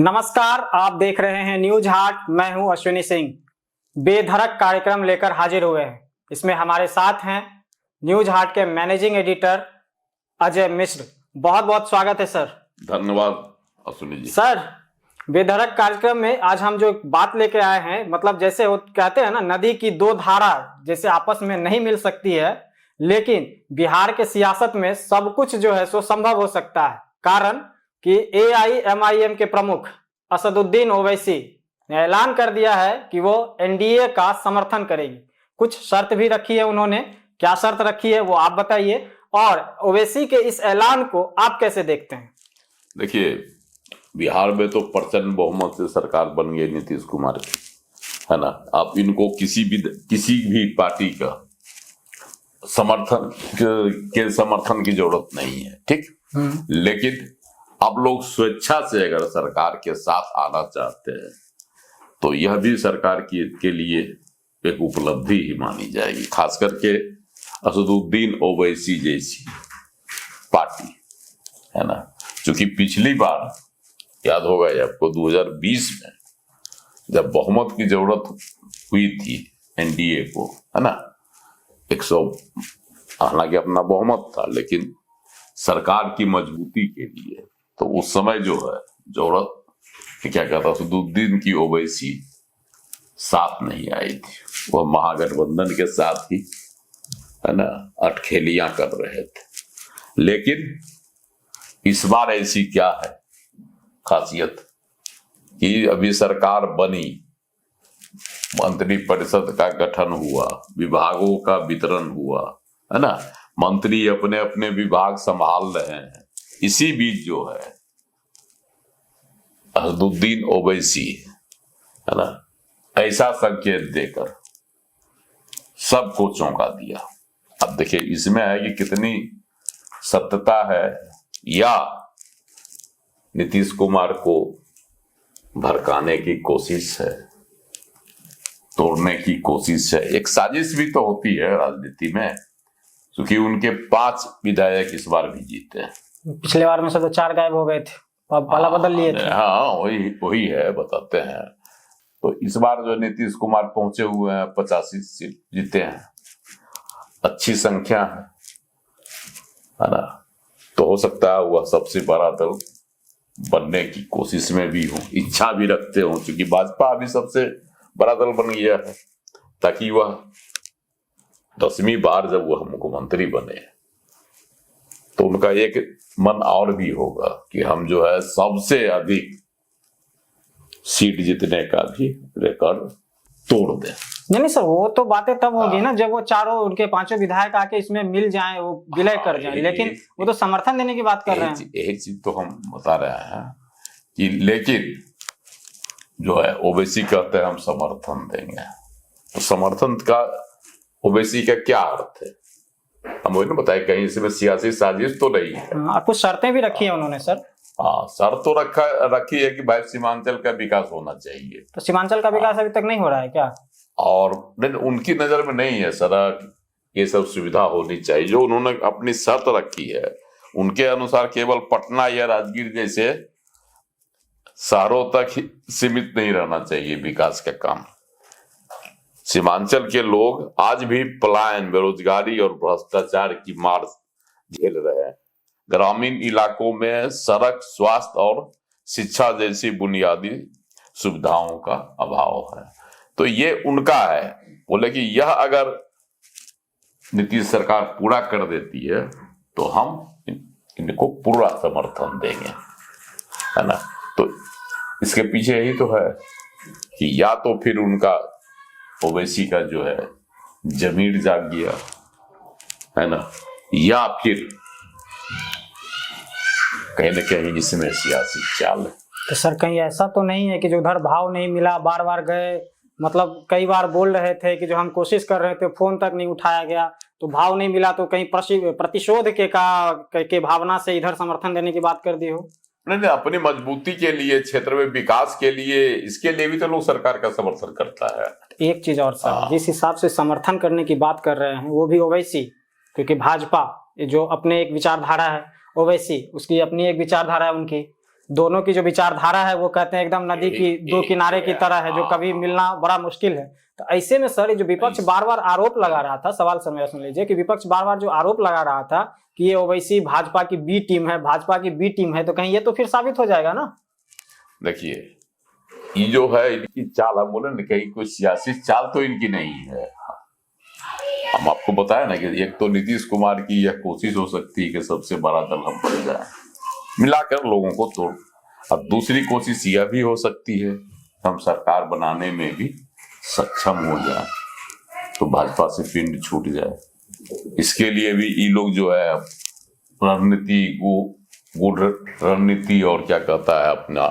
नमस्कार, आप देख रहे हैं न्यूज हाट। मैं हूं अश्विनी सिंह। बेधड़क कार्यक्रम लेकर हाजिर हुए हैं। इसमें हमारे साथ हैं न्यूज हाट के मैनेजिंग एडिटर अजय मिश्र। बहुत बहुत स्वागत है सर। धन्यवाद अश्विनी जी। सर, बेधड़क कार्यक्रम में आज हम जो बात लेके आए हैं, मतलब जैसे वो कहते हैं ना, नदी की दो धारा जैसे आपस में नहीं मिल सकती है, लेकिन बिहार के सियासत में सब कुछ जो है सो संभव हो सकता है। कारण कि AIMIM के प्रमुख असदुद्दीन ओवैसी ने ऐलान कर दिया है कि वो NDA का समर्थन करेगी। कुछ शर्त भी रखी है उन्होंने। क्या शर्त रखी है वो आप बताइए, और ओवैसी के इस ऐलान को आप कैसे देखते हैं? देखिए, बिहार में तो प्रचंड बहुमत से सरकार बन गई नीतीश कुमार की, है ना। आप इनको किसी भी पार्टी का समर्थन की जरूरत नहीं है, ठीक। लेकिन आप लोग स्वेच्छा से अगर सरकार के साथ आना चाहते हैं तो यह भी सरकार के लिए एक उपलब्धि ही मानी जाएगी, खास करके असदुद्दीन ओवैसी जैसी पार्टी, है ना। क्योंकि पिछली बार याद होगा आपको 2020 में जब बहुमत की जरूरत हुई थी NDA को, है ना, 100 हालांकि अपना बहुमत था, लेकिन सरकार की मजबूती के लिए तो उस समय जो है जरूरत क्या कहता असदुद्दीन की ओवैसी साथ नहीं आई थी। वह महागठबंधन के साथ ही, है ना, अटखेलियां कर रहे थे। लेकिन इस बार ऐसी क्या है खासियत कि अभी सरकार बनी, मंत्रिपरिषद का गठन हुआ, विभागों का वितरण हुआ, है ना, मंत्री अपने अपने विभाग संभाल रहे हैं। इसी बीच जो है असदुद्दीन ओवैसी, है ना, ऐसा संकेत देकर सबको चौंका दिया। अब देखिए इसमें है कि कितनी सत्यता है, या नीतीश कुमार को भड़काने की कोशिश है, तोड़ने की कोशिश है। एक साजिश भी तो होती है राजनीति में, क्योंकि उनके 5 विधायक इस बार भी जीते हैं। पिछले बार में से तो 4 गायब हो गए थे, अब पाला बदल लिए थे। हाँ, वही है, बताते हैं। तो इस बार जो नीतीश कुमार पहुंचे हुए हैं, 85 सीट जीते हैं, अच्छी संख्या है ना। तो हो सकता है वह सबसे बड़ा दल बनने की कोशिश में भी हो, इच्छा भी रखते हो, क्योंकि भाजपा अभी सबसे बड़ा दल बन गया है, ताकि वह 10वीं बार जब वह मुख्यमंत्री बने तो उनका एक मन और भी होगा कि हम जो है सबसे अधिक सीट जीतने का भी रिकॉर्ड तोड़ दें। नहीं सर, वो तो बातें तब होगी ना जब वो चारों उनके 5 विधायक आके इसमें मिल जाएं, वो विलय कर जाएं। लेकिन वो तो समर्थन देने की बात कर रहे हैं। एक चीज तो हम बता रहे हैं कि लेकिन जो है ओवैसी कहते हैं हम समर्थन देंगे, तो समर्थन का ओवैसी का क्या अर्थ है? हम वही ना बताए, कहीं इसमें सियासी साजिश तो नहीं है। कुछ शर्तें भी रखी है उन्होंने सर। हाँ, शर्त तो रखी है कि भाई सीमांचल का विकास होना चाहिए। तो सीमांचल का विकास अभी तक नहीं हो रहा है क्या? और नहीं, उनकी नजर में नहीं है, सड़क ये सब सुविधा होनी चाहिए। जो उन्होंने अपनी शर्त रखी है उनके अनुसार केवल पटना या राजगीर जैसे शहरों तक ही सीमित नहीं रहना चाहिए विकास का काम। सीमांचल के लोग आज भी पलायन, बेरोजगारी और भ्रष्टाचार की मार झेल रहे हैं। ग्रामीण इलाकों में सड़क, स्वास्थ्य और शिक्षा जैसी बुनियादी सुविधाओं का अभाव है। तो ये उनका है। बोले कि यह अगर नीतीश सरकार पूरा कर देती है तो हम इनको पूरा समर्थन देंगे, है ना। तो इसके पीछे यही तो है कि या तो फिर उनका ओवैसी का जो है जमीर जाग गया, है ना, या फिर कहीं ना कहीं इसमें सियासी चाल है। तो सर कहीं ऐसा तो नहीं है कि जो उधर भाव नहीं मिला, बार बार गए, मतलब कई बार बोल रहे थे कि जो हम कोशिश कर रहे थे फोन तक नहीं उठाया गया, तो भाव नहीं मिला तो कहीं प्रतिशोध के भावना से इधर समर्थन देने की बात कर दी हो? नहीं, अपनी मजबूती के लिए, क्षेत्र में विकास के लिए, इसके लिए भी तो लोग सरकार का समर्थन करता है। एक चीज और सर, जिस हिसाब से समर्थन करने की बात कर रहे हैं वो भी ओवैसी, क्योंकि भाजपा जो अपने एक विचारधारा है, ओवैसी उसकी अपनी एक विचारधारा है उनकी, दोनों की जो विचारधारा है वो कहते हैं एकदम नदी की दो किनारे की तरह है, जो कभी मिलना बड़ा मुश्किल है। तो ऐसे में सर जो विपक्ष बार बार आरोप लगा रहा था, सवाल सर मेरा सुन लीजिए, कि विपक्ष बार बार जो आरोप लगा रहा था कि ये ओवैसी भाजपा की बी टीम है, भाजपा की बी टीम है, तो कहीं ये तो फिर साबित हो जाएगा ना। देखिए, ये जो है इनकी चाल, हम बोले ना कहीं कोई सियासी चाल तो इनकी नहीं है। हम आपको बताया ना कि एक तो नीतीश कुमार की यह कोशिश हो सकती है कि सबसे बड़ा दल हम बन जाए, मिलाकर लोगों को तोड़। अब दूसरी कोशिश यह भी हो सकती है हम सरकार बनाने में भी सक्षम हो जाए, तो भाजपा से पिंड छूट जाए। इसके लिए भी ये लोग जो है रणनीति, गुड रणनीति और क्या कहता है अपना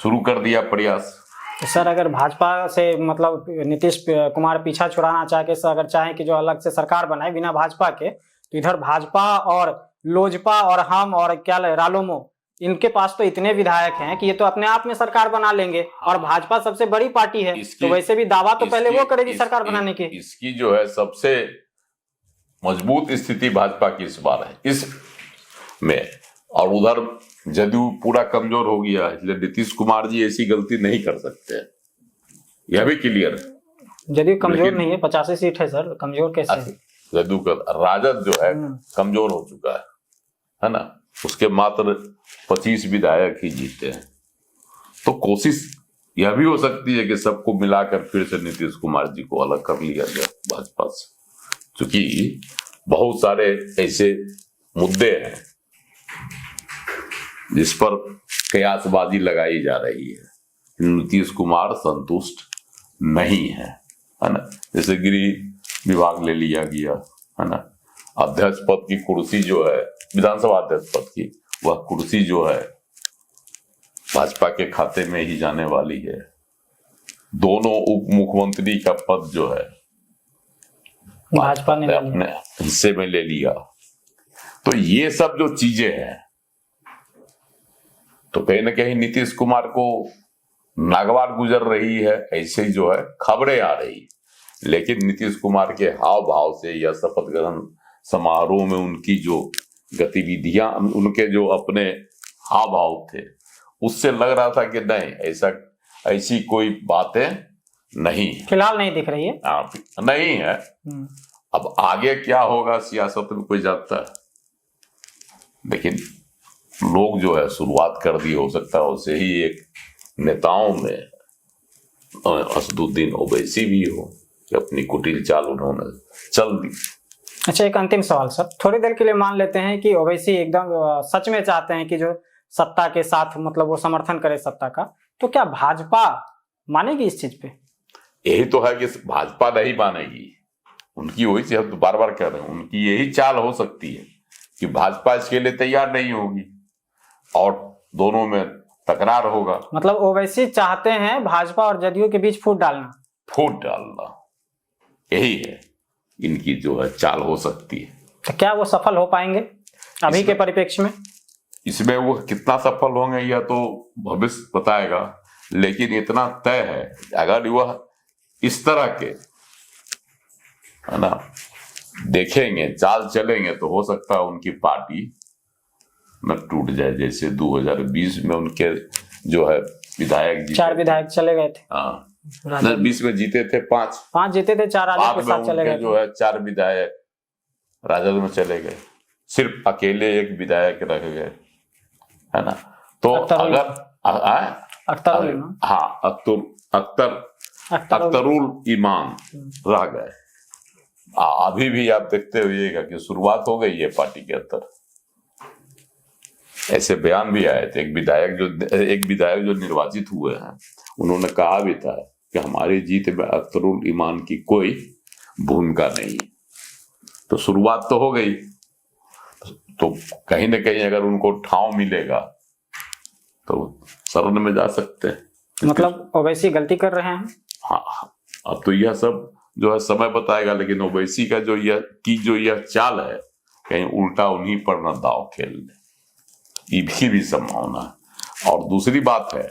शुरू कर दिया प्रयास। तो सर अगर भाजपा से मतलब नीतीश कुमार पीछा छुड़ाना चाहे के, अगर चाहे कि जो अलग से सरकार बनाए बिना भाजपा के, तो इधर भाजपा और लोजपा और हम और क्या रालोमो, इनके पास तो इतने विधायक हैं कि ये तो अपने आप में सरकार बना लेंगे, और भाजपा सबसे बड़ी पार्टी है, तो वैसे भी दावा तो पहले वो करेगी सरकार बनाने की। इसकी जो है सबसे मजबूत स्थिति भाजपा की इस बार है इसमें, और उधर जदयू पूरा कमजोर हो गया, इसलिए नीतीश कुमार जी ऐसी गलती नहीं कर सकते, यह भी क्लियर है। जदयू कमजोर नहीं है, 85 सीट है सर, कमजोर कैसे है? जदयू का राजद जो है कमजोर हो चुका है ना, उसके मात्र 25 विधायक ही जीते हैं। तो कोशिश यह भी हो सकती है कि सबको मिलाकर फिर से नीतीश कुमार जी को अलग कर लिया जाए भाजपा से, क्योंकि बहुत सारे ऐसे मुद्दे हैं जिस पर कयासबाजी लगाई जा रही है। नीतीश कुमार संतुष्ट नहीं है ना, जैसे गृह विभाग ले लिया गया है ना, अध्यक्ष पद की कुर्सी जो है, विधानसभा अध्यक्ष पद की, वह कुर्सी जो है भाजपा के खाते में ही जाने वाली है। दोनों उप मुख्यमंत्री का पद जो है भाजपा ने अपने हिस्से में ले लिया। तो ये सब जो चीजें हैं, तो कहीं ना कहीं नीतीश कुमार को नागवार गुजर रही है, ऐसे ही जो है खबरें आ रही। लेकिन नीतीश कुमार के हाव भाव से या शपथ ग्रहण समारोह में उनकी जो गतिविधियां, उनके जो अपने हाव भाव थे, उससे लग रहा था कि नहीं, ऐसी कोई बातें नहीं, फिलहाल नहीं दिख रही है, नहीं है। अब आगे क्या होगा सियासत में कोई जानता है, लेकिन लोग जो है शुरुआत कर दी, हो सकता है उसे ही एक नेताओं में असदुद्दीन ओवैसी भी हो कि अपनी कुटिल चाल उन्होंने चल दी। अच्छा, एक अंतिम सवाल सर, थोड़ी देर के लिए मान लेते हैं कि ओवैसी एकदम सच में चाहते हैं कि जो सत्ता के साथ मतलब वो समर्थन करे सत्ता का, तो क्या भाजपा मानेगी इस चीज पे? यही तो है कि भाजपा नहीं मानेगी, उनकी वही चीज हम बार बार कह रहे हैं, उनकी यही चाल हो सकती है कि भाजपा इसके लिए तैयार नहीं होगी और दोनों में तकरार होगा। मतलब ओवैसी चाहते हैं भाजपा और जदयू के बीच फूट डालना, यही है इनकी जो है चाल हो सकती है। तो क्या वो सफल हो पाएंगे अभी के परिप्रेक्ष्य में? इसमें वो कितना सफल होंगे यह तो भविष्य बताएगा, लेकिन इतना तय है अगर वह इस तरह के है ना देखेंगे, चाल चलेंगे, तो हो सकता है उनकी पार्टी न टूट जाए, जैसे 2020 में उनके जो है विधायक 4 विधायक चले गए थे। हाँ, 20 में जीते थे 5 जीते थे, 4 राजद के साथ चले गए, जो है 4 विधायक राजद में चले गए, सिर्फ अकेले एक विधायक रह गए, है ना। तो अगर अख्तरुल ईमान रह गए। अभी भी आप देखते हुएगा कि शुरुआत हो गई है पार्टी के अंदर, ऐसे बयान भी आए थे। एक विधायक जो निर्वाचित हुए हैं, उन्होंने कहा भी था कि हमारी जीत में अख्तरुल ईमान की कोई भूमिका नहीं। तो शुरुआत तो हो गई, तो कहीं ना कहीं अगर उनको ठाव मिलेगा तो शरण में जा सकते हैं। मतलब ओवैसी गलती कर रहे हैं। हाँ, अब तो यह सब जो है समय बताएगा, लेकिन ओवैसी का जो यह चाल है, कहीं उल्टा उन्हीं पर न दाव खेल ले, ये भी संभावना है। और दूसरी बात है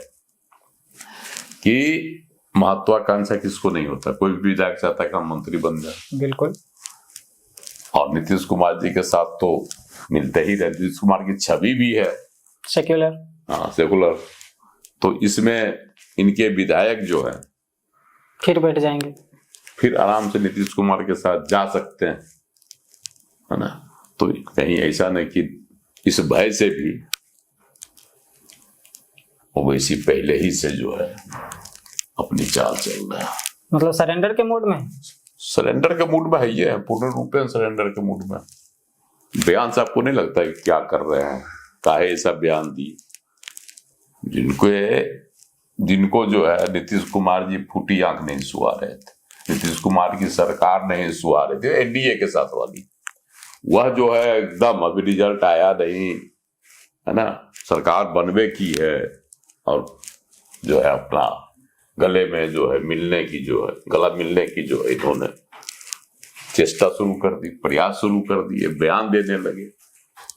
कि महत्वाकांक्षा किसको नहीं होता, कोई भी विधायक चाहता है कि हम मंत्री बन जाए। बिल्कुल। और नीतीश कुमार जी के साथ तो मिलते ही रहे, नीतीश कुमार की छवि भी है सेक्युलर, हाँ सेकुलर। तो इसमें इनके विधायक जो है फिर बैठ जाएंगे, फिर आराम से नीतीश कुमार के साथ जा सकते हैं, है ना। तो कहीं ऐसा नहीं कि इस भय से भी ओवैसी पहले ही से जो है अपनी चाल चल रहा है, मतलब सरेंडर के मूड में। सरेंडर के मूड में है, ये पूर्ण रूप से सरेंडर के मूड में। बयान से आपको नहीं लगता है क्या कर रहे हैं, काहे ऐसा बयान दिए? जिनको जो है नीतीश कुमार जी फूटी आंख नहीं सुआ रहे थे, नीतीश कुमार की सरकार नहीं सुआ रहे थे, एनडीए के साथ वाली, वह जो है एकदम अभी रिजल्ट आया नहीं, है ना, सरकार बनवे की है, और जो है अपना गले में जो है मिलने की, जो है गला मिलने की जो है इन्होंने चेष्टा शुरू कर दी, प्रयास शुरू कर दिए, बयान देने लगे।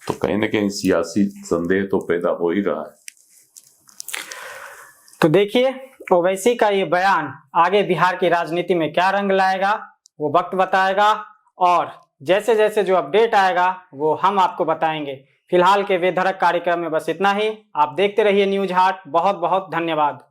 तो कहीं ना कहीं सियासी संदेह तो पैदा हो ही रहा है। तो देखिए ओवैसी का ये बयान आगे बिहार की राजनीति में क्या रंग लाएगा वो वक्त बताएगा, और जैसे जैसे जो अपडेट आएगा वो हम आपको बताएंगे। फिलहाल के वेधरक कार्यक्रम में बस इतना ही। आप देखते रहिए न्यूज हाट। बहुत बहुत धन्यवाद।